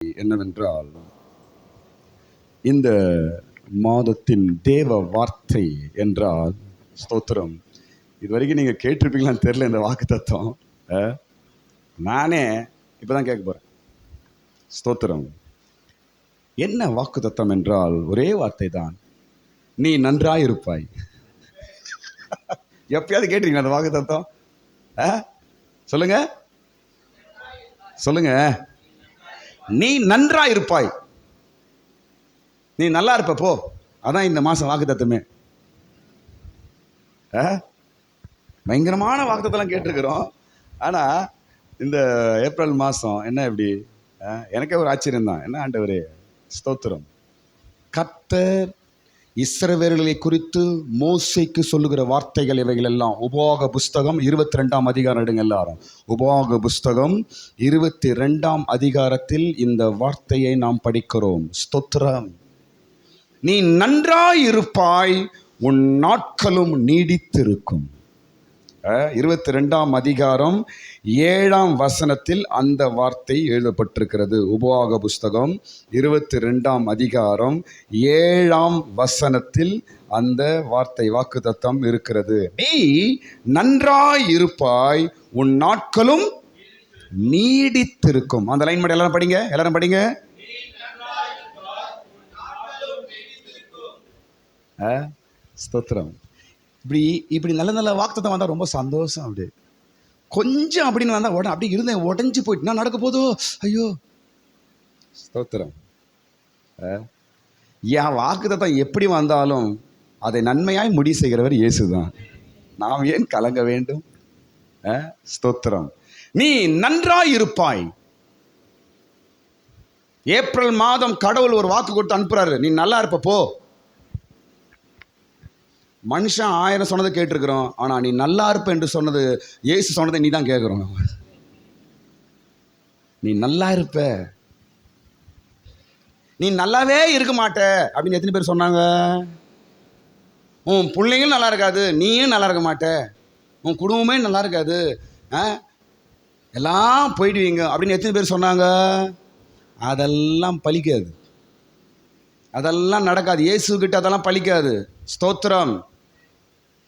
என்னவென்றால், இந்த மாதத்தின் தேவ வார்த்தை என்றால் ஸ்தோத்திரம். இது வரைக்கும் நீங்கள் கேட்டிருப்பீங்களான்னு தெரியல. இந்த வாக்கு தத்துவம் நானே இப்போதான் கேட்க போகிறேன். ஸ்தோத்திரம். என்ன வாக்கு தத்துவம் என்றால் ஒரே வார்த்தை தான், நீ நன்றாய் இருப்பாய். எப்பயாவது கேட்டிருக்கீங்களா அந்த வாக்கு தத்துவம்? சொல்லுங்க சொல்லுங்க. நீ நன்றாய் இருப்பாய், நீ நல்லா இருப்ப போ. அதான் இந்த மாசம் வாக்கு தத்துவமே. பயங்கரமான வாக்கு தத்துவம் கேட்டிருக்கிறோம். ஆனா இந்த ஏப்ரல் மாசம் என்ன இப்படி? எனக்கே ஒரு ஆச்சரியம் தான். என்ன ஆண்டவரே, ஸ்தோத்திரம். கர்த்தர் இஸ்ரவேலர்களை குறித்து மோசேக்கு சொல்லுகிற வார்த்தைகள் இவைகள் எல்லாம் உபாக புஸ்தகம் 22ஆம் அதிகாரம் எடுங்க எல்லாரும். உபாக புஸ்தகம் 22ஆம் அதிகாரத்தில் இந்த வார்த்தையை நாம் படிக்கிறோம். ஸ்தோத்திரம். நீ நன்றாய் இருப்பாய், உன் நாட்களும் நீடித்திருக்கும். 22ஆம் அதிகாரம் 7ஆம் வசனத்தில் அந்த வார்த்தை எழுதப்பட்டிருக்கிறது. உபாக புஸ்தகம் 22ஆம் அதிகாரம் 7ஆம் வசனத்தில் அந்த வார்த்தை வாக்கு தத்தம் இருக்கிறது. நீ நன்றாய் இருப்பாய், உன் நாட்களும் நீடித்திருக்கும். அந்த லைன் மட்டும் எல்லாரும் படிங்க, எல்லாரும் படிங்க. ஸ்தோத்திரம். இப்படி நல்ல நல்ல வாக்குத்தத்தம் வந்தால் ரொம்ப சந்தோஷம். அப்படி கொஞ்சம் அப்படின்னு வந்தால் உடனே அப்படி இருந்தேன், உடஞ்சி போயிட்டு நான் நடக்க போதோ, ஐயோ. ஸ்தோத்திரம். என் வாக்குத்தத்தம் எப்படி வந்தாலும் அதை நன்மையாய் முடிவு செய்கிறவர் இயேசு தான். நாம் ஏன் கலங்க வேண்டும்? ஸ்தோத்திரம். நீ நன்றாய் இருப்பாய். ஏப்ரல் மாதம் கடவுள் ஒரு வாக்கு கொடுத்து அனுப்புறாரு, நீ நல்லா இருப்ப போ. மனுஷன் 1000 சொன்னதை கேட்டிருக்கிறோம். ஆனால் நீ நல்லா இருப்ப என்று சொன்னது, இயேசு சொன்னதை நீ தான் கேட்குறோம். நீ நல்லா இருப்ப, நீ நல்லாவே இருக்க மாட்ட அப்படின்னு எத்தனை பேர் சொன்னாங்க? உன் பிள்ளைங்களும் நல்லா இருக்காது, நீயும் நல்லா இருக்க மாட்ட, உன் குடும்பமே நல்லா இருக்காது, எல்லாம் போயிடுவீங்க அப்படின்னு எத்தனை பேர் சொன்னாங்க? அதெல்லாம் பலிக்காது, அதெல்லாம் நடக்காது. இயேசு கிட்ட அதெல்லாம் பலிக்காது. ஸ்தோத்திரம்.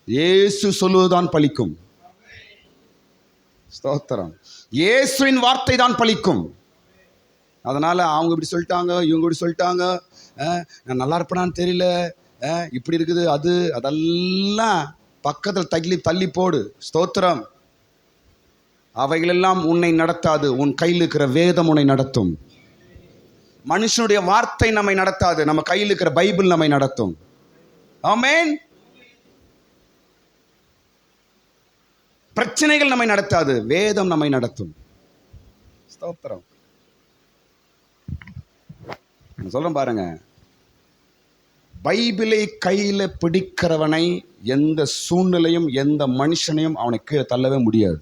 இயேசு சொல்லுவதுதான் பலிக்கும். ஸ்தோத்திரம். இயேசுவின் வார்த்தை தான் பலிக்கும். அதனால அவங்க இப்படி சொல்லிட்டாங்க, இவங்க இப்படி சொல்லிட்டாங்க, நான் நல்லா இருப்பேனான்னு தெரியல, இப்படி இருக்குது, அதெல்லாம் பக்கத்தில் தள்ளி போடு. ஸ்தோத்திரம். அவைகளெல்லாம் உன்னை நடத்தாது. உன் கையில் இருக்கிற வேதம் உன்னை நடத்தும். மனுஷனுடைய வார்த்தை நம்மை நடத்தாது, நம்ம கையில் இருக்கிற பைபிள் நம்மை நடத்தும். ஆமென். பிரச்சனைகள் நம்மை நடத்தாது, வேதம் நம்மை நடத்தும். ஸ்தோத்திரம். சொல்றேன் பாருங்க, பைபிளை கையில் பிடிக்கிறவனை எந்த சூழ்நிலையும் எந்த மனுஷனையும் அவனை கீழே தள்ளவே முடியாது.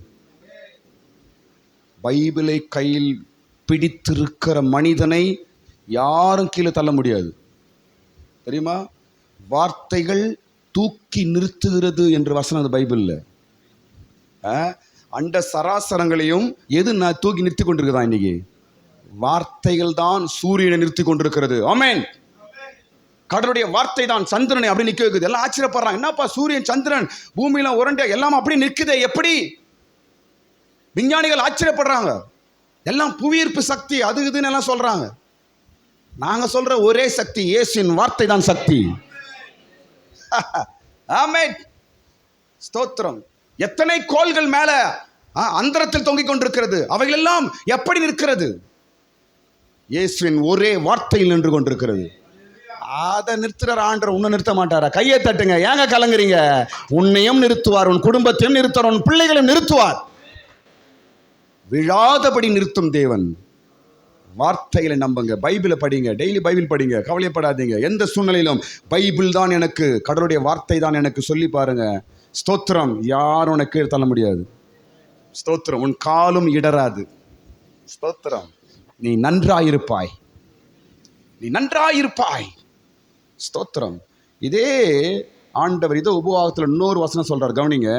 பைபிளை கையில் பிடித்திருக்கிற மனிதனை யாரும் கீழே தள்ள முடியாது. தெரியுமா? வார்த்தைகள் தூக்கி நிறுத்துகிறது என்று வசனம் அது பைபிள்ல. அண்ட சராசரங்களையும் எது தூக்கி நிறுத்தி கொண்டிருக்குதா? இன்னைக்கு வார்த்தைகள் தான் சூரியனை நிறுத்தி கொண்டிருக்கிறது. ஆமென். கடவுளுடைய வார்த்தை தான் சந்திரனை அப்படி நிற்க வைக்குது. எல்லாம் ஆச்சரியப்படுறாங்க, என்னப்பா சூரியன் சந்திரன் பூமியில உரண்ட எல்லாம் அப்படி நிற்குதே எப்படி? விஞ்ஞானிகள் ஆச்சரியப்படுறாங்க. எல்லாம் புவியீர்ப்பு சக்தி அது இதுன்னு எல்லாம் சொல்றாங்க. நாங்க சொல்ற ஒரே சக்தி, இயேசுவின் வார்த்தை தான் சக்தி. ஆமென். ஸ்தோத்திரம். எத்தனை கோள்கள் மேல அந்தரத்தில் தொங்கிக் கொண்டிருக்கிறது, அவைகள் எல்லாம் எப்படி நிற்கிறது? இயேசுவின் ஒரே வார்த்தையில் நின்று கொண்டிருக்கிறது. அதை நிறுத்துறார் ஆண்டவர், உன்னை நிறுத்த மாட்டாரா? கையை தட்டுங்க, ஏங்க கலங்குறீங்க? உன்னையும் நிறுத்துவார், உன் குடும்பத்தையும் நிறுத்துவார், உன் பிள்ளைகளையும் நிறுத்துவார். விழாதபடி நிறுத்தும் தேவன். வார்த்தைகளை நம்புங்க, பைபிளை படிங்க, டெய்லி பைபிள் படிங்க, கவலைப்படாதீங்க. எந்த சூழ்நிலையிலும் பைபிள் தான் எனக்கு, கடவுளுடைய வார்த்தை தான் எனக்கு சொல்லி பாருங்க. ஸ்தோத்திரம். யாரும் உனக்கு கீழே தள்ள முடியாது. ஸ்தோத்திரம். உன் காலும் இடராது. ஸ்தோத்திரம். நீ நன்றாயிருப்பாய், நீ நன்றாயிருப்பாய். ஸ்தோத்திரம். இதே ஆண்டவர் இதோ உபவாகத்தில் இன்னொரு வசனம் சொல்றார், கவனிங்க.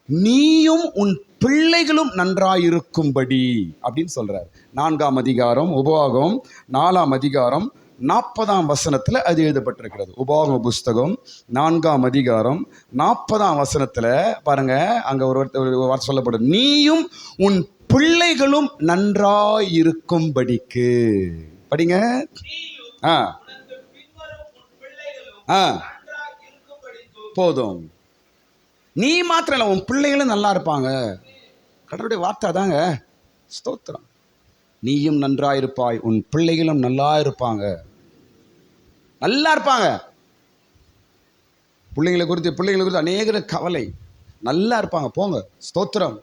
நீயும் உன் பிள்ளைகளும் நன்றாயிருக்கும்படி அப்படின்னு சொல்றார். 4ஆம் அதிகாரம் உபாகம் 4ஆம் அதிகாரம் 40ஆம் வசனத்துல அது எழுதப்பட்டிருக்கிறது. உபாகம புஸ்தகம் 4ஆம் அதிகாரம் 40ஆம் வசனத்துல பாருங்க, அங்க ஒரு வார்த்தை சொல்லப்படும், நீயும் உன் பிள்ளைகளும் நன்றாயிருக்கும்படிக்கு. படிங்க. போதும். நீ மாத்திரம் இல்லை, உன் பிள்ளைகளும் நல்லா இருப்பாங்க. கடவுளுடைய வார்த்தை தாங்க. ஸ்தோத்திரம். நீயும் நன்றாயிருப்பாய், உன் பிள்ளைகளும் நல்லா இருப்பாங்க. நல்லா இருப்பாங்க. பிள்ளைங்களை குறித்து அநேக கவலை. நல்லா இருப்பாங்க. போங்க. ஸ்தோத்திரம்.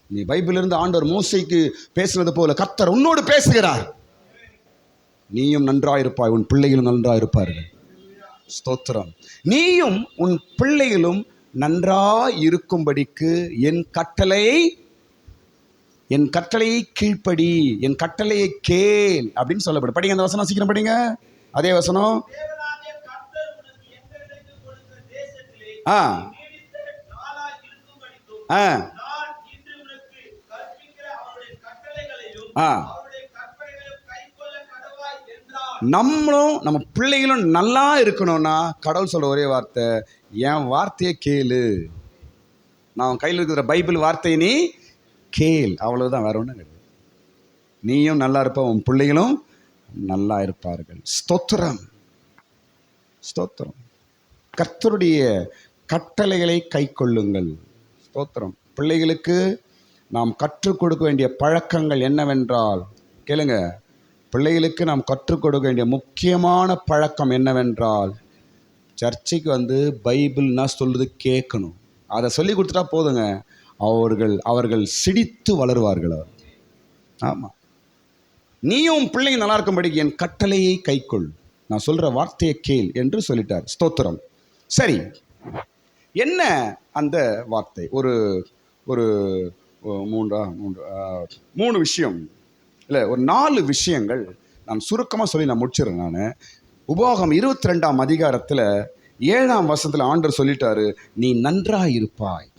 நீ பைபிளிலிருந்து ஆண்டவர் மோசேக்கு பேசுனது போல கர்த்தர் உன்னோடு பேசுகிறார். நீயும் நன்றாயிருப்பாய், உன் பிள்ளைகளும் நன்றாயிருப்பார்கள். ஸ்தோத்திரம். நீயும் உன் பிள்ளைகளும் நன்றாயிருக்கும்படிக்கு என் கட்டளையை கீழ்ப்படி, என் கட்டளையை கேள் அப்படின்னு சொல்லப்படும். படிங்க அந்த வசனம், சீக்கிரம் படிங்க. அதே வசனம். நம்மளும் நம்ம பிள்ளைகளும் நல்லா இருக்கணும்னா கடவுள் சொல்ற ஒரே வார்த்தை, என் வார்த்தையை கேளு. நான் கையில் இருக்கிற பைபிள் வார்த்தையை நீ கேள். அவ்வளவுதான், வேற ஒன்றும் கிடையாது. நீயும் நல்லா இருப்ப, உன் பிள்ளைகளும் நல்லா இருப்பார்கள். ஸ்தோத்திரம். ஸ்தோத்திரம். கர்த்தருடைய கட்டளைகளை கை கொள்ளுங்கள். ஸ்தோத்திரம். பிள்ளைகளுக்கு நாம் கற்றுக் கொடுக்க வேண்டிய பழக்கங்கள் என்னவென்றால், கேளுங்க, பிள்ளைகளுக்கு நாம் கற்றுக் கொடுக்க வேண்டிய முக்கியமான பழக்கம் என்னவென்றால், சர்ச்சைக்கு வந்து பைபிள்னா சொல்றது கேட்கணும். அதை சொல்லி கொடுத்துட்டா போதுங்க, அவர்கள் சிடித்து வளருவார்கள். ஆமாம். நீயும் பிள்ளைங்க நல்லா இருக்கும்படிக்கு என் கட்டளையை கைக்கொள், நான் சொல்ற வார்த்தையை கேள் என்று சொல்லிட்டார். ஸ்தோத்திரம். சரி, என்ன அந்த வார்த்தை? ஒரு ஒரு மூணு விஷயம் இல்லை, ஒரு 4 விஷயங்கள் நான் சுருக்கமாக சொல்லி நான் முடிச்சிடறேன். நான் உபாகம் 22ஆம் அதிகாரத்தில் 7ஆம் வசனத்தில் ஆண்டவர் சொல்லிட்டாரு, நீ நன்றாயிருப்பாய்.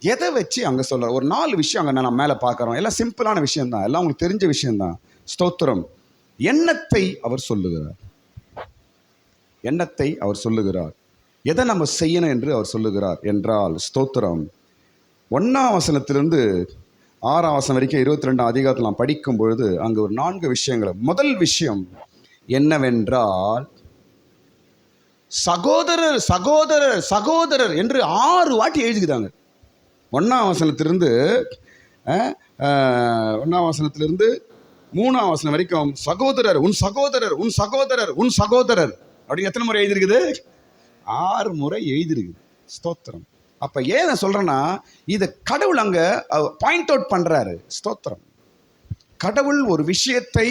எதை வச்சு அங்கே சொல்ற ஒரு 4 விஷயம் அங்கே நான் மேலே பார்க்குறோம். எல்லாம் சிம்பிளான விஷயம்தான், எல்லாம் உங்களுக்கு தெரிஞ்ச விஷயம்தான். ஸ்தோத்திரம். எண்ணத்தை அவர் சொல்லுகிறார். எண்ணத்தை அவர் சொல்லுகிறார். எதை நம்ம செய்யணும் என்று அவர் சொல்லுகிறார் என்றால், ஸ்தோத்திரம், 1ஆம் வசனத்திலிருந்து 6ஆம் வசனம் வரைக்கும் 22ஆம் அதிகாரத்தில் நாம் படிக்கும் பொழுது அங்கே ஒரு 4 விஷயங்கள். முதல் விஷயம் என்னவென்றால், சகோதரர் சகோதரர் சகோதரர் என்று 6 வாட்டி எழுதிக்கிறாங்க. 1ஆம் வசனத்திலிருந்து 3ஆம் வசனம் வரைக்கும் சகோதரர், உன் சகோதரர், உன் சகோதரர், உன் சகோதரர் அப்படின்னு எத்தனை முறை எழுதிருக்குது? 6 முறை எழுதிருக்குது. ஸ்தோத்திரம். அப்ப ஏன் நான் சொல்றேன்னா, இதை கடவுள் அங்க பாயிண்ட் அவுட் பண்றாரு. ஸ்தோத்திரம். கடவுள் ஒரு விஷயத்தை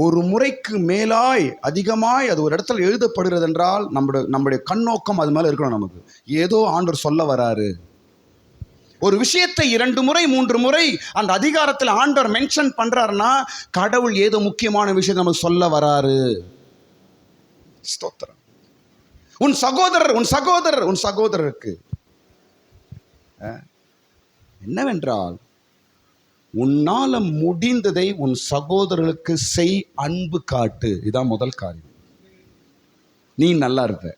ஒரு முறைக்கு மேலாய் அதிகமாய் அது ஒரு இடத்துல எழுதப்படுகிறது என்றால் நம்முடைய கண்ணோக்கம் அது மேல இருக்கணும். நமக்கு ஏதோ ஆண்டவர் சொல்ல வராரு. ஒரு விஷயத்தை 2 முறை 3 முறை அந்த அதிகாரத்தில் ஆண்டவர் மென்ஷன் பண்றாருன்னா கடவுள் ஏதோ முக்கியமான விஷயத்தை நமக்கு சொல்ல வராரு. ஸ்தோத்திரம். உன் சகோதரர், உன் சகோதரர், உன் சகோதரருக்கு என்னவென்றால், உன்னால முடிந்ததை உன் சகோதரர்களுக்கு செய், அன்பு காட்டு. இதான் முதல் காரியம். நீ நல்லா இருப்ப.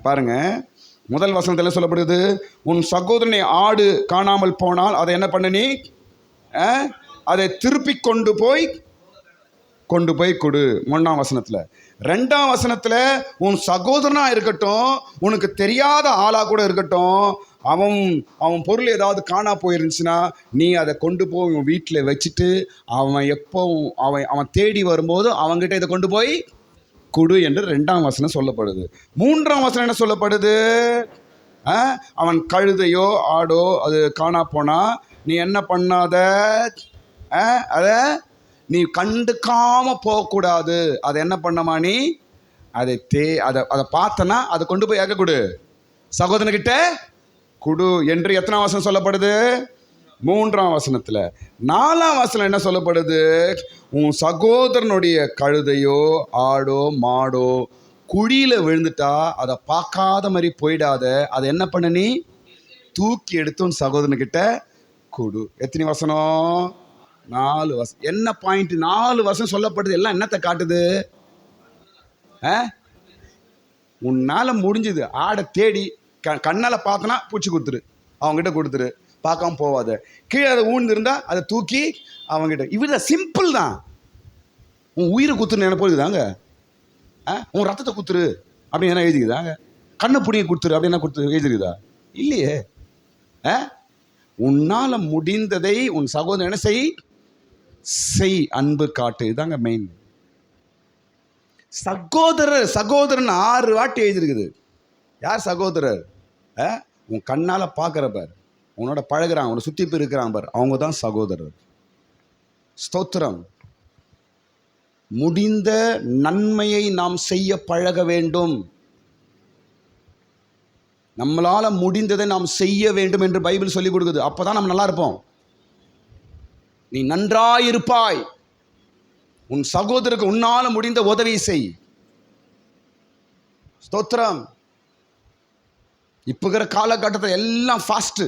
பாருங்க, முதல் வசனத்தில் சொல்லப்படுது, உன் சகோதரனை ஆடு காணாமல் போனால் அதை என்ன பண்ண, நீ அதை திருப்பி கொண்டு போய் கொடு. 1ஆம் வசனத்தில். 2ஆம் வசனத்தில், உன் சகோதரனா இருக்கட்டும், உனக்கு தெரியாத ஆளா கூட இருக்கட்டும், அவன் பொருள் ஏதாவது காணா போயிருந்துச்சுன்னா நீ அதை கொண்டு போய் உன் வீட்டில் வச்சுட்டு அவன் எப்பவும் அவன் தேடி வரும்போது அவன்கிட்ட இதை கொண்டு போய் கொடு என்று 2ஆம் வசனம் சொல்லப்படுது. 3ஆம் வசனம் என்ன சொல்லப்படுது? அவன் கழுதையோ ஆடோ அது காணா போனா நீ என்ன பண்ணாத, அதை நீ கண்டுக்காம போகக்கூடாது. அதை என்ன பண்ணமா, நீ அதை பார்த்தனா அதை கொண்டு போய் யார்கிட்ட கொடு? சகோதரன்கிட்ட கொடு என்று எத்தனாம் வசனம் சொல்லப்படுது? 3ஆம் வசனத்தில். 4ஆம் வசனம் என்ன சொல்லப்படுது? உன் சகோதரனுடைய கழுதையோ ஆடோ மாடோ குழியில் விழுந்துட்டா அதை பார்க்காத மாதிரி போயிடாத. அதை என்ன பண்ண, நீ தூக்கி எடுத்து உன் சகோதரன்கிட்ட கொடு. எத்தனை வசனம்? 4 வசனம். என்ன பாயிண்ட்? 4 வசனம் சொல்லப்படுது. எல்லாம் என்னத்தை காட்டுது? உன்னால முடிஞ்சது. ஆடை தேடி கண்ணால் பார்த்தனா பூச்சி கொடுத்துரு, அவங்ககிட்ட கொடுத்துரு, பார்க்காம போவாத. கீழே அதை ஊழ்ந்துருந்தா அதை தூக்கி அவங்ககிட்ட. இவர்தான் சிம்பிள் தான். உன் உயிரை குத்துரு என்ன போயிருக்குதாங்க? உன் ரத்தத்தை குத்துரு அப்படின்னு என்ன எழுதிக்குதாங்க? கண்ணை புடிங்க கொடுத்துரு அப்படின்னு கொடுத்து எழுதிருக்குதா? இல்லையே. உன்னால முடிந்ததை உன் சகோதரன் என்ன செய், அன்பு காட்டு. இதாங்க மெயின். சகோதரன் 6 வாட்டி எழுதிருக்குது. யார் சகோதரர்? உன் கண்ணால பார்க்குற பார், உன்னோட பழகிறான், உன்னை சுற்றி போய் இருக்கிறான் பார், அவங்க தான் சகோதரர். ஸ்தோத்திரம். முடிந்த நன்மையை நாம் செய்ய பழக வேண்டும். நம்மளால முடிந்ததை நாம் செய்ய வேண்டும் என்று பைபிள் சொல்லிக் கொடுக்குது. அப்பதான் நம்ம நல்லா இருப்போம். நீ நன்றாயிருப்பாய். உன் சகோதரருக்கு உன்னால முடிந்த உதவி செய். ஸ்தோத்திரம். இப்போ இருக்கிற காலகட்டத்தை எல்லாம் ஃபாஸ்ட்டு.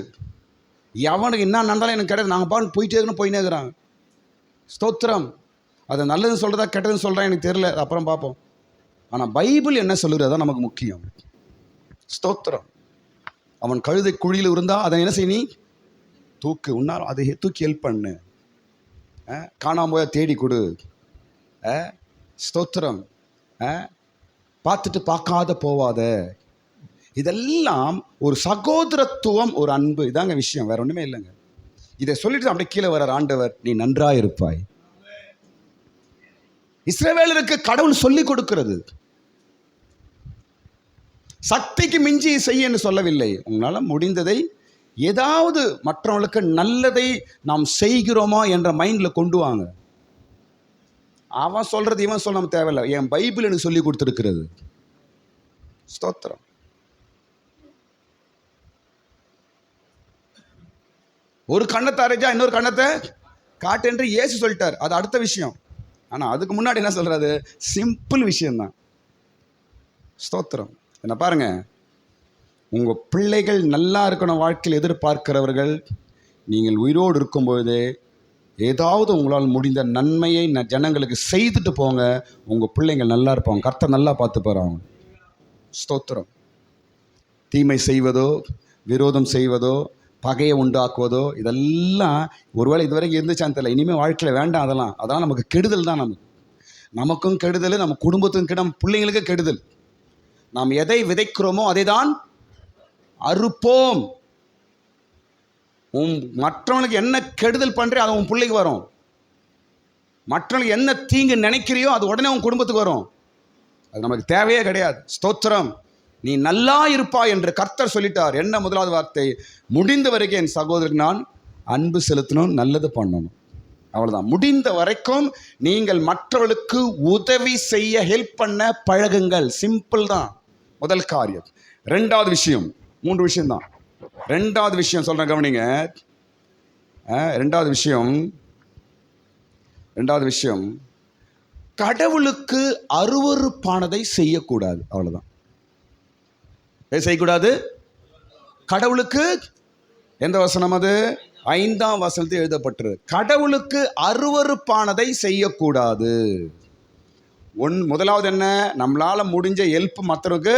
எவனுக்கு என்ன நடந்தாலும் எனக்கு கிடையாது, நாங்கள் பாட்டு போயிட்டே இருக்கணும், போயினே இருக்கிறாங்க. ஸ்தோத்திரம். அதை நல்லதுன்னு சொல்கிறதா கெட்டதுன்னு சொல்கிறேன் எனக்கு தெரியல, அப்புறம் பார்ப்போம். ஆனால் பைபிள் என்ன சொல்லுறது அதான் நமக்கு முக்கியம். ஸ்தோத்திரம். அவன் கழுதை குழியில் இருந்தால் அதை என்ன செய்ய, நீ தூக்கு, உன்னால் அதை தூக்கி ஹெல்ப் பண்ணு. காணாம போய் தேடி கொடு. ஸ்தோத்திரம். பார்த்துட்டு பார்க்காத போவாத. இதெல்லாம் ஒரு சகோதரத்துவம், ஒரு அன்பு. இதாங்க விஷயம், வேற ஒன்றுமே இல்லைங்க. இதை சொல்லிட்டு அப்படியே கீழே வர்ற ஆண்டவர், நீ நன்றாயிருப்பாய். இஸ்ரவேலருக்கு கடவுள் சொல்லி கொடுக்கிறது. சக்திக்கு மிஞ்சி செய்யன்னு சொல்லவில்லை. உங்களால் முடிந்ததை ஏதாவது மற்றவங்களுக்கு நல்லதை நாம் செய்கிறோமா என்ற மைண்டில் கொண்டு வாங்க. அவன் சொல்றது இவன் சொல்ல நம்ம தேவையில்லை. என் பைபிள் எனக்கு சொல்லி கொடுத்துருக்கிறது. ஸ்தோத்திரம். ஒரு கண்ணத்தை அரைஞ்சா இன்னொரு கண்ணத்தை காட்டு என்று இயேசு சொல்லிட்டார். அது அடுத்த விஷயம். ஆனால் அதுக்கு முன்னாடி என்ன சொல்றாரு? சிம்பிள் விஷயம்தான். ஸ்தோத்திரம். என்ன பாருங்க, உங்க பிள்ளைகள் நல்லா இருக்கணும் வாழ்க்கையில் எதிர்பார்க்கிறவர்கள், நீங்கள் உயிரோடு இருக்கும்போதே ஏதாவது உங்களால் முடிந்த நன்மையை ஜனங்களுக்கு செய்துட்டு போங்க. உங்கள் பிள்ளைங்கள் நல்லா இருப்பாங்க. கர்த்தர் நல்லா பார்த்து போகிறாங்க. ஸ்தோத்திரம். தீமை செய்வதோ, விரோதம் செய்வதோ, பகையை உண்டாக்குவதோ, இதெல்லாம் ஒருவேளை இதுவரைக்கும் இருந்துச்சான்னு தெரியல. இனிமேல் வாழ்க்கையில் வேண்டாம். அதெல்லாம் நமக்கு கெடுதல் தான். நமக்கும் கெடுதல், நம்ம குடும்பத்துக்கும் கெடும், பிள்ளைங்களுக்கும் கெடுதல். நாம் எதை விதைக்கிறோமோ அதை தான் அறுப்போம். மற்றவனுக்கு என்ன கெடுதல் பண்ணுறே அது உன் பிள்ளைக்கு வரும். மற்றவனுக்கு என்ன தீங்கு நினைக்கிறியோ அது உடனே உன் குடும்பத்துக்கு வரும். அது நமக்கு தேவையே கிடையாது. ஸ்தோத்திரம். நீ நல்லா இருப்பா என்று கர்த்தர் சொல்லிட்டார். என்ன முதலாவது வார்த்தை? முடிந்த வரைக்கும் என் சகோதரருக்கு நான் அன்பு செலுத்தணும், நல்லது பண்ணணும். அவ்வளோதான். முடிந்த வரைக்கும் நீங்கள் மற்றவர்களுக்கு உதவி செய்ய, ஹெல்ப் பண்ண பழகுங்கள். சிம்பிள் தான் முதல் காரியம். 2வது விஷயம், 3 விஷயம்தான். 2வது விஷயம் சொல்கிறேன், கவனிங்க. 2வது விஷயம் கடவுளுக்கு அருவருப்பானதை செய்யக்கூடாது. அவ்வளோதான். செய்யக்கூடாது. கடவுளுக்கு எந்த வசனம் அது? 5ஆம் வசனத்தில் எழுதப்பட்டிரு. கடவுளுக்கு அருவருப்பானதை செய்யக்கூடாது. முதலாவது என்ன? நம்மளால முடிஞ்ச ஹெல்ப் மற்றவருக்கு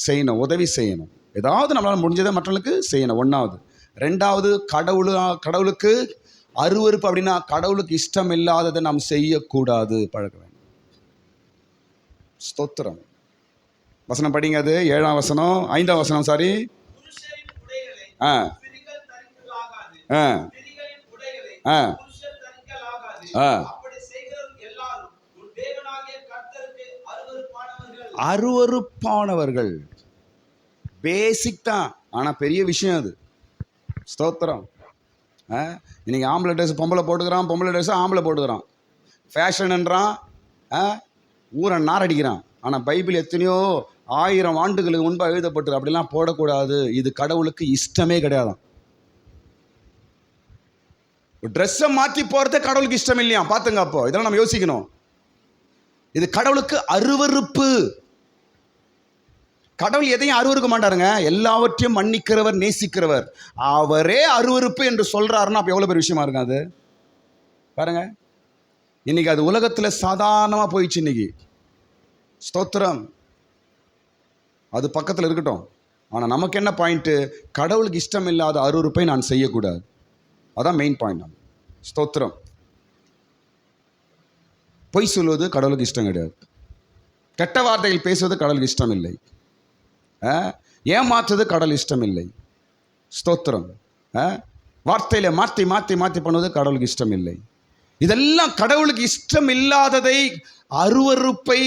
செய்யணும், உதவி செய்யணும். ஏதாவது நம்மளால் முடிஞ்சதை மற்றவங்களுக்கு செய்யணும். 1வது. 2வது, கடவுளுக்கு அருவருப்பு அப்படின்னா கடவுளுக்கு இஷ்டம் இல்லாததை நாம் செய்யக்கூடாது, பழக வேண்டும். ஸ்தோத்திரம். வசனம் படிங்க. அது 7ஆம் வசனம், 5ஆம் வசனம். சாரி. அருவருப்பானவர்கள் பேசிக் தான், ஆனால் பெரிய விஷயம் அது. ஸ்தோத்திரம். இன்னைக்கு ஆம்பளை ட்ரெஸ் பொம்பளை போட்டுக்கிறான், பொம்பளை ட்ரெஸ் ஆம்பளை போட்டுக்கிறான். ஃபேஷன்ன்றான், ஊரை நாரடிக்கிறான். ஆனால் பைபிள் எத்தனையோ 1000 ஆண்டுகளுக்கு முன்பாக எழுதப்பட்டு அப்படிலாம் போடக்கூடாது. இது கடவுளுக்கு இஷ்டமே கிடையாதான். ட்ரெஸ்ஸை மாற்றி போகிறதே கடவுளுக்கு இஷ்டம் இல்லையா? பார்த்துங்க. அப்போ இதெல்லாம் நம்ம யோசிக்கணும். இது கடவுளுக்கு அருவருப்பு. கடவுள் எதையும் அருவருக்க மாட்டாருங்க. எல்லாவற்றையும் மன்னிக்கிறவர், நேசிக்கிறவர். அவரே அருவருப்பு என்று சொல்றாருன்னா அப்ப எவ்வளவு பெரிய விஷயமா இருக்கும் அது பாருங்க. இன்னைக்கு அது உலகத்துல சாதாரணமா போயிடுச்சு. இன்னைக்கு ஸ்தோத்திரம், அது பக்கத்தில் இருக்கட்டும். ஆனால் நமக்கு என்ன பாயிண்ட்டு? கடவுளுக்கு இஷ்டம் இல்லாத அருவருப்பை நான் செய்யக்கூடாது. அதான் மெயின் பாயிண்ட். ஸ்தோத்திரம். பொய் சொல்வது கடவுளுக்கு இஷ்டம் கிடையாது. கெட்ட வார்த்தைகள் பேசுவது கடவுளுக்கு இஷ்டம் இல்லை. ஏமாற்றுவது கடவுள் இஷ்டம் இல்லை. ஸ்தோத்திரம். வார்த்தையில் மாற்றி மாற்றி மாற்றி பண்ணுவது கடவுளுக்கு இஷ்டம் இல்லை. இதெல்லாம் கடவுளுக்கு இஷ்டம் இல்லாததை, அருவருப்பை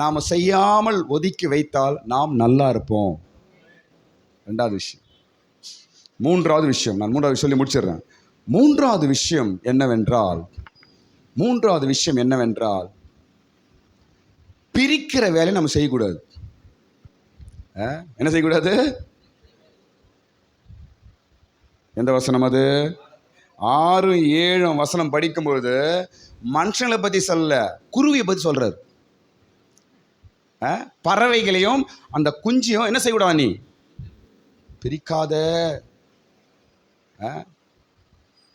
நாம் செய்யாமல் ஒதுக்கி வைத்தால் நாம் நல்லா இருப்போம். ரெண்டாவது விஷயம். மூன்றாவது விஷயம், நான் மூன்றாவது சொல்லி முடிச்சிடுறேன். மூன்றாவது விஷயம் என்னவென்றால் பிரிக்கிற வேலையை நம்ம செய்யக்கூடாது. என்ன செய்யக்கூடாது? எந்த வசனம் அது? 6, 7 வசனம் படிக்கும்போது மனுஷங்களை பத்தி சொல்ல, குருவியை பத்தி சொல்றாரு. பறவைகளையும் அந்த குஞ்சியும் என்ன செய்யக்கூடாது? நீ பிரிக்காத.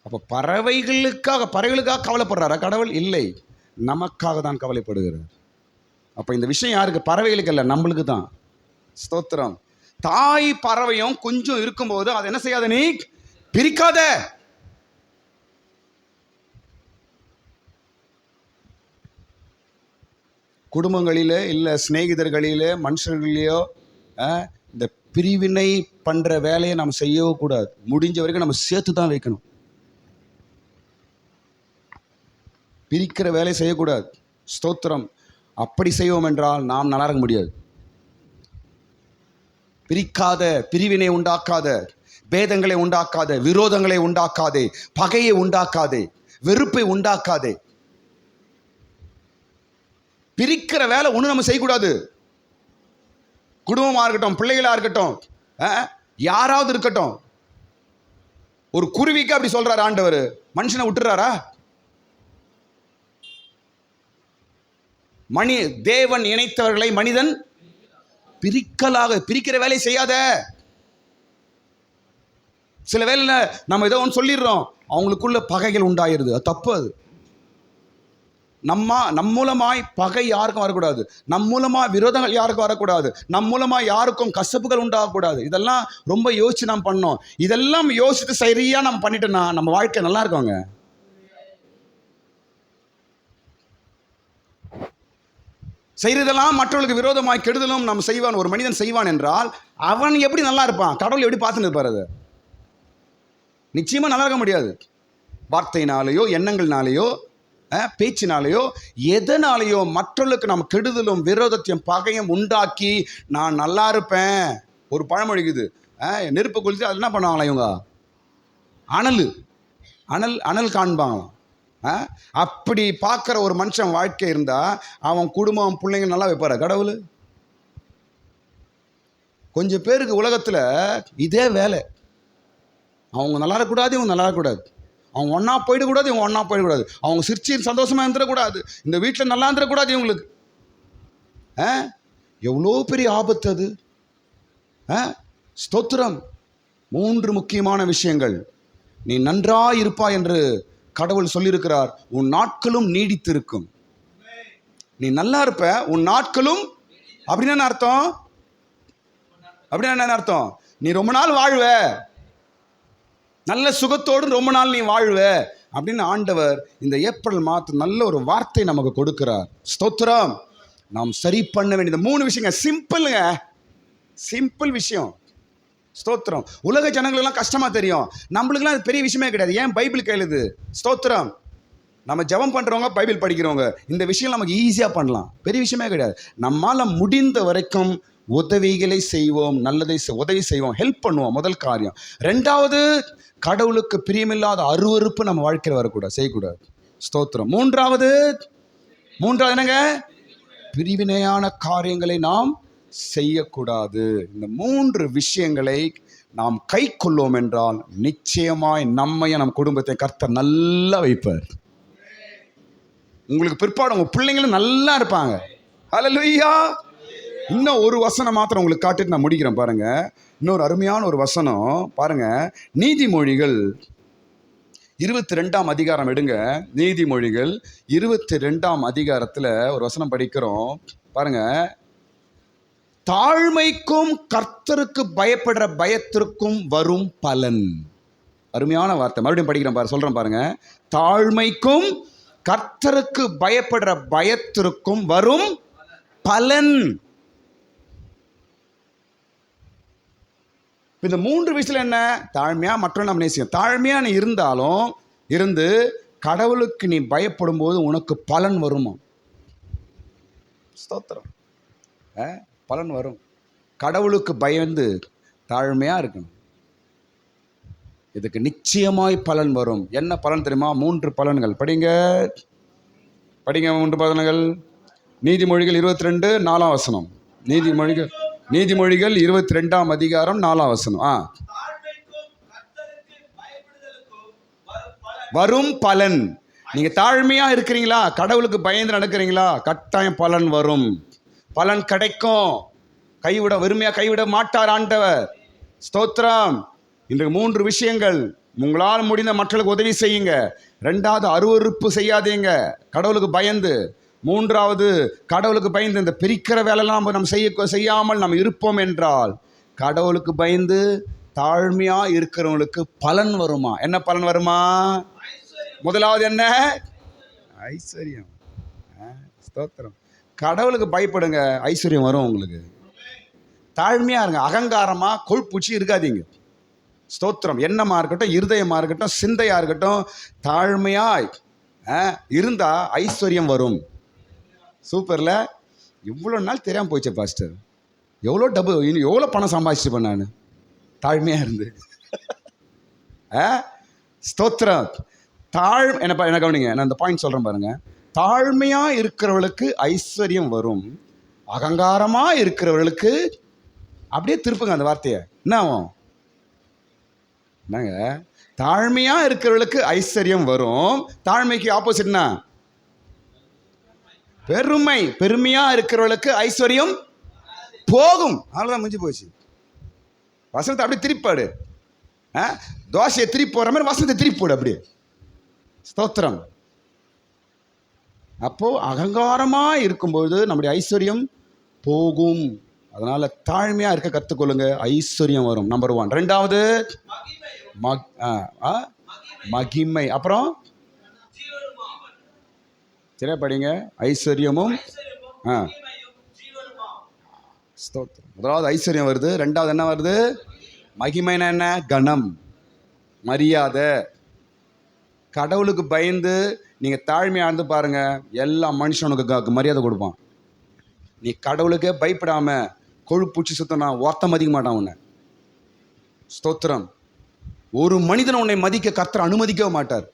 அப்ப பறவைகளுக்காக கவலைப்படுறாரா கடவுள்? இல்லை, நமக்காக தான் கவலைப்படுகிறார். அப்ப இந்த விஷயம் யாருக்கு? பறவைகளுக்கு அல்ல, நம்மளுக்கு தான். ஸ்தோத்திரம். தாய் பறவையும் குஞ்சும் இருக்கும்போது அதை என்ன செய்யாத? நீ பிரிக்காத. குடும்பங்களிலே இல்லை சிநேகிதர்களிலே மனுஷர்களிலேயோ இந்த பிரிவினை பண்ற வேலையை நாம் செய்யவே கூடாது. முடிஞ்ச வரைக்கும் நம்ம சேர்த்து தான் வைக்கணும். பிரிக்கிற வேலையை செய்யக்கூடாது. ஸ்தோத்திரம். அப்படி செய்வோம் என்றால் நாம் நல்லா இருக்க முடியாது. பிரிக்காத, பிரிவினை உண்டாக்காத, பேதங்களை உண்டாக்காத, விரோதங்களை உண்டாக்காதே, பகையை உண்டாக்காதே, வெறுப்பை உண்டாக்காதே. பிரிக்கிற வேலை ஒண்ணு நம்ம செய்யக்கூடாது. குடும்பமா இருக்கட்டும், பிள்ளைகளா இருக்கட்டும், யாராவது இருக்கட்டும். ஒரு குருவிக்கு அப்படி சொல்றாரு ஆண்டவர். மனுஷனை விட்டுறாரா? தேவன் இணைத்தவர்களை மனிதன் பிரிக்கிற வேலை செய்யாத. சில வேலையில நம்ம ஏதோ ஒன்று சொல்லிடுறோம், அவங்களுக்குள்ள பகைகள் உண்டாயிருது. அது தப்பு. அது நம் மூலமாய் பகை யாருக்கும் வரக்கூடாது. நம் மூலமா விரோதங்கள் யாருக்கும் வரக்கூடாது. நம் மூலமா யாருக்கும் கசப்புகள் உண்டாகக்கூடாது. இதெல்லாம் ரொம்ப யோசிச்சு நாம் பண்ணோம். இதெல்லாம் யோசித்து சரியா நம்ம பண்ணிட்டோம்னா நம்ம வாழ்க்கை நல்லா இருக்குங்க. செய்யறதெல்லாம் மற்றவர்களுக்கு விரோதமாய் கெடுதலும் நம்ம செய்வான் ஒரு மனிதன் செய்வான் என்றால் அவன் எப்படி நல்லா இருப்பான்? கடவுள் எப்படி பார்த்துன்னு இருப்பார்? அது நிச்சயமா நல்லா இருக்க முடியாது. வார்த்தையினாலேயோ, எண்ணங்கள்னாலேயோ, பேச்சினாலேயோ, எதனாலேயோ மற்றவர்களுக்கு நம்ம கெடுதலும் விரோதத்தையும் பகையும் உண்டாக்கி நான் நல்லா இருப்பேன். ஒரு பழமொழிக்குது, நெருப்பு கொளுத்தி அது என்ன பண்ணுவாங்களா இவங்க? அனல் காண்பாங்களாம். அப்படி பார்க்குற ஒரு மனுஷன் வாழ்க்கை இருந்தா அவன் குடும்பம் பிள்ளைங்க நல்லா வைப்பார கடவுள்? கொஞ்சம் பேருக்கு உலகத்தில் இதே வேலை. அவங்க நல்லா இருக்கக்கூடாது, இவங்க நல்லா இருக்கக்கூடாது. அவங்க ஒன்றா போயிடக்கூடாது, இவங்க ஒன்றா போயிடக்கூடாது. அவங்க சிரிச்சு சந்தோஷமாக இருந்துடக்கூடாது, இந்த வீட்டில் நல்லா இருந்துடக்கூடாது இவங்களுக்கு. எவ்வளோ பெரிய ஆபத்து அது. ஸ்தோத்திரம். 3 முக்கியமான விஷயங்கள். நீ நன்றாய் இருப்பாய் என்று கடவுள் சொல்லியிருக்கிறார். உன் நாட்களும் நீடித்திருக்கும். நீ நல்லா இருப்ப, உன் நாட்களும். அப்படின்னு என்ன அர்த்தம்? நீ ரொம்ப நாள் வாழ்வ, நல்ல சுகத்தோடு ரொம்ப நாள் நீ வாழ்வ அப்படின்னு ஆண்டவர் இந்த ஏப்ரல் மாதம் நல்ல ஒரு வார்த்தை நமக்கு கொடுக்கிறார். ஸ்தோத்திரம். நாம் சரி பண்ண வேண்டியது 3 விஷயங்க. சிம்பிள் விஷயம். ஸ்தோத்திரம். உலக ஜனங்களுக்கெல்லாம் கஷ்டமா தெரியும், நம்மளுக்குலாம் அது பெரிய விஷயமே கிடையாது. ஏன்? பைபிள் கையிலுது. ஸ்தோத்திரம். நம்ம ஜெபம் பண்றவங்க, பைபிள் படிக்கிறவங்க இந்த விஷயம் நமக்கு ஈஸியா பண்ணலாம், பெரிய விஷயமே கிடையாது. நம்மால முடிந்த வரைக்கும் உதவிகளை செய்வோம், உதவி செய்வோம், ஹெல்ப் பண்ணுவோம். முதல் காரியம். 2வது, கடவுளுக்கு பிரியமில்லாத அருவருப்பு நம்ம வாழ்க்கையில் வரக்கூடாது, செய்யக்கூடாது. ஸ்தோத்திரம். 3வது என்னங்க? பிரிவினையான காரியங்களை நாம் செய்யக்கூடாது. இந்த 3 விஷயங்களை நாம் கை கொள்வோம் என்றால் நிச்சயமாய் நம்மையும் நம் குடும்பத்தை கர்த்தர் நல்லா வைப்பார். உங்களுக்கு பிற்பாடு உங்க பிள்ளைங்களும் நல்லா இருப்பாங்க. ஹல்லேலூயா. இன்னும் ஒரு வசனம் மாத்திரம் உங்களுக்கு காட்டிட்டு நான் முடிக்கிறேன் பாருங்க. இன்னொரு அருமையான ஒரு வசனம் பாருங்க. நீதிமொழிகள் 22ஆம் அதிகாரம் எடுங்க. நீதிமொழிகள் 22ஆம் அதிகாரத்தில் ஒரு வசனம் படிக்கிறோம் பாருங்க. தாழ்மைக்கும் கர்த்தருக்கு பயப்படுற பயத்திற்கும் வரும் பலன். அருமையான வார்த்தை, மறுபடியும் படிக்கிறேன் பாரு, சொல்றேன் பாருங்க. தாழ்மைக்கும் கர்த்தருக்கு பயப்படுற பயத்திற்கும் வரும் பலன். இந்த 3 விஷயம் என்ன? தாழ்மையா மற்றொன்று நம்ம நேசிக்கும். தாழ்மையா நீ இருந்தாலும் இருந்து கடவுளுக்கு நீ பயப்படும் போது உனக்கு பலன் வருமா? ஸ்தோத்திரம். பலன் வரும். கடவுளுக்கு பயந்து தாழ்மையா இருக்கணும். இதுக்கு நிச்சயமாய் பலன் வரும். என்ன பலன் தெரியுமா? 3 பலன்கள். படிங்க 3 பலன்கள். நீதிமொழிகள் 22 4ஆம் வசனம். நீதிமொழிகள் 22ஆம் அதிகாரம் 4ஆம் வசனம். வரும் பலன். நீங்க தாழ்மையா இருக்கிறீங்களா? கடவுளுக்கு பயந்து நடக்கிறீங்களா? கட்டாயம் பலன் வரும். பலன் கிடைக்கும். வெறுமையா கைவிட மாட்டார் ஆண்டவர். ஸ்தோத்திரம். இன்றைக்கு 3 விஷயங்கள். உங்களால் முடிந்த மற்றவர்களுக்கு உதவி செய்யுங்க. 2வது, அருவருப்பு செய்யாதீங்க கடவுளுக்கு பயந்து. 3வது, கடவுளுக்கு பயந்து இந்த பிரிக்கிற வேலைலாம் நம்ம செய்யாமல் நம்ம இருப்போம் என்றால் கடவுளுக்கு பயந்து தாழ்மையா இருக்கிறவங்களுக்கு பலன் வருமா? என்ன பலன் வருமா? முதலாவது என்ன? ஐஸ்வர்யம். ஸ்தோத்திரம். கடவுளுக்கு பயப்படுங்க, ஐஸ்வர்யம் வரும் உங்களுக்கு. தாழ்மையா இருங்க. அகங்காரமா கொழுப்பூச்சி இருக்காதீங்க. ஸ்தோத்திரம். எண்ணமா இருக்கட்டும், இருதயமா இருக்கட்டும், சிந்தையா இருக்கட்டும், தாழ்மையாய் இருந்தா ஐஸ்வர்யம் வரும். சூப்பர்ல. இவ்வளோ நாள் தெரியாமல் போயிடுச்சு பாஸ்டர். எவ்வளோ பணம் சம்பாதிச்சுப்பேன் நான் தாழ்மையா இருந்து. ஸ்தோத்திரம். என்ன கவனிங்க, நான் இந்த பாயிண்ட் சொல்றேன் பாருங்க. தாழ்மையா இருக்கிறவர்களுக்கு ஐஸ்வர்யம் வரும். அகங்காரமா இருக்கிறவர்களுக்கு அப்படியே திருப்புங்க அந்த வார்த்தையை. என்ன ஆகும்? என்னங்க? தாழ்மையா இருக்கிறவர்களுக்கு ஐஸ்வர்யம் வரும். தாழ்மைக்கு ஆப்போசிட்னா பெருமை. பெருமையா இருக்கிறவர்களுக்கு ஐஸ்வர்யம் போகும். அவ்வளோதான், முடிஞ்சு போச்சு. வசனத்தை அப்படியே திருப்பாடு. தோசையை திருப்பி போடுற மாதிரி வசனத்தை திருப்பி போடு அப்படியே. ஸ்தோத்திரம். அப்போ அகங்காரமா இருக்கும்போது நம்முடைய ஐஸ்வர்யம் போகும். அதனால தாழ்மையா இருக்க கற்றுக்கொள்ளுங்க, ஐஸ்வர்யம் வரும். நம்பர் 1. 2வது மகிமை. அப்புறம் சரியா படிங்க. ஐஸ்வர்யமும் ஸ்தோத்திரம். முதலாவது ஐஸ்வர்யம் வருது. 2வது என்ன வருது? மகிமைனா என்ன? கணம், மரியாதை. கடவுளுக்கு பயந்து நீங்க தாழ்மையா இருந்து பாருங்க, எல்லா மனுஷனுக்கு மரியாதை கொடுப்பான். நீ கடவுளுக்கே பயப்படாம கொழுப்பூச்சி சுத்தனா ஒருத்தம் மதிக்க மாட்டான் உன்னை. ஸ்தோத்திரம். ஒரு மனிதன் உன்னை மதிக்க கர்த்தர் அனுமதிக்கவே மாட்டார்.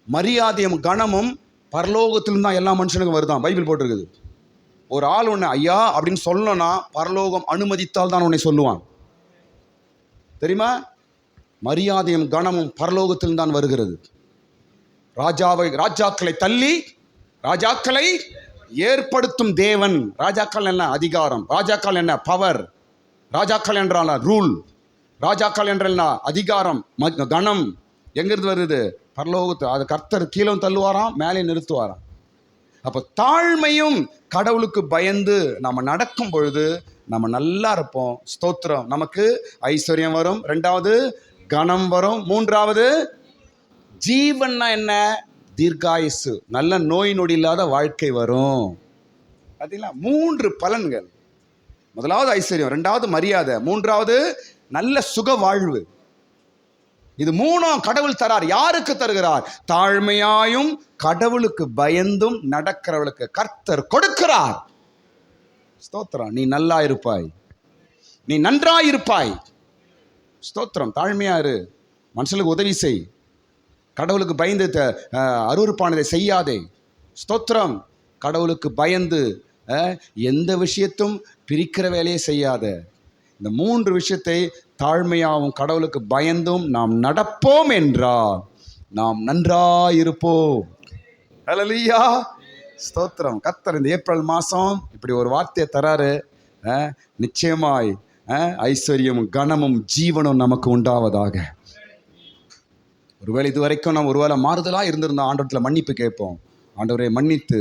மரியாதையும் கணமும் பரலோகத்திலும் தான் எல்லா மனுஷனுக்கும் வருதான். பைபிள் போட்டிருக்குது. ஒரு ஆள் உன்னை ஐயா அப்படின்னு சொல்லணும்னா பரலோகம் அனுமதித்தால் தான் உன்னை சொல்லுவான். தெரியுமா? மரியாதையும் கணமும் பரலோகத்தில் தான் வருகிறது. ராஜாக்களை தள்ளி ராஜாக்களை ஏற்படுத்தும் தேவன். ராஜாக்கள் என்ன? அதிகாரம். ராஜாக்கள் என்ன? பவர். ராஜாக்கள் என்றால் ரூல். ராஜாக்கள் என்றா அதிகாரம், கணம். எங்கிருந்து வருது? பரலோகத்து. அது கர்த்தர் கீழே தள்ளுவாராம், மேலே நிறுத்துவாராம். அப்போ தாழ்மையும் கடவுளுக்கு பயந்து நம்ம நடக்கும் பொழுது நம்ம நல்லா இருப்போம். ஸ்தோத்திரம். நமக்கு ஐஸ்வர்யம் வரும். 2வது கணம் வரும். 3வது ஜீவன்னா என்ன? தீர்காயுசு. நல்ல நோய் நொடி இல்லாத வாழ்க்கை வரும். பார்த்தீங்களா? 3 பலன்கள். முதலாவது ஐஸ்வர்யம், 2வது மரியாதை, 3வது நல்ல சுக வாழ்வு. இது 3 கடவுள் தரார். யாருக்கு தருகிறார்? தாழ்மையாயும் கடவுளுக்கு பயந்தும் நடக்கிறவளுக்கு கர்த்தர் கொடுக்கிறார். ஸ்தோத்திரம். நீ நல்லா இருப்பாய், நீ நன்றாயிருப்பாய். ஸ்தோத்திரம். தாழ்மையா இரு. மனுஷனுக்கு உதவி செய். கடவுளுக்கு பயந்து அருவருப்பானதை செய்யாதே. ஸ்தோத்திரம். கடவுளுக்கு பயந்து எந்த விஷயத்தும் பிரிக்கிற வேலையை செய்யாத. இந்த 3 விஷயத்தை தாழ்மையாகவும் கடவுளுக்கு பயந்தும் நாம் நடப்போம் என்றால் நாம் நன்றாயிருப்போம். ஹல்லேலூயா. ஸ்தோத்திரம். கர்த்தர் இந்த ஏப்ரல் மாதம் இப்படி ஒரு வார்த்தையை தராரு. நிச்சயமாய் ஐஸ்வர்யமும் கனமும் ஜீவனும் நமக்கு உண்டாவதாக. ஒருவேளை இதுவரைக்கும் நம்ம ஒருவேளை மாறுதலாக இருந்திருந்தோம், ஆண்டவரத்தில் மன்னிப்பு கேட்போம். ஆண்டவரை மன்னித்து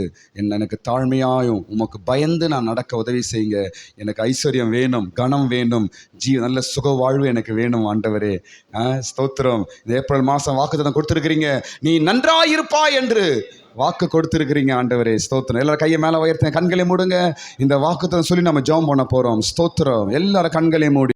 எனக்கு தாழ்மையாயும் உமக்கு பயந்து நான் நடக்க உதவி செய்யுங்க. எனக்கு ஐஸ்வர்யம் வேணும், கனம் வேணும், நல்ல சுக வாழ்வு எனக்கு வேணும் ஆண்டவரே. ஸ்தோத்திரம். இந்த ஏப்ரல் மாதம் வாக்குத்தத்தம் கொடுத்துருக்கிறீங்க, நீ நன்றாயிருப்பாய் என்று வாக்கு கொடுத்துருக்கிறீங்க ஆண்டவரே. ஸ்தோத்திரம். எல்லாரும் கையை மேலே உயர்த்த, கண்களை மூடுங்க. இந்த வாக்குத்தத்தம் சொல்லி நம்ம ஜெபம் பண்ண போகிறோம். ஸ்தோத்திரம். எல்லாரும் கண்களை மூடி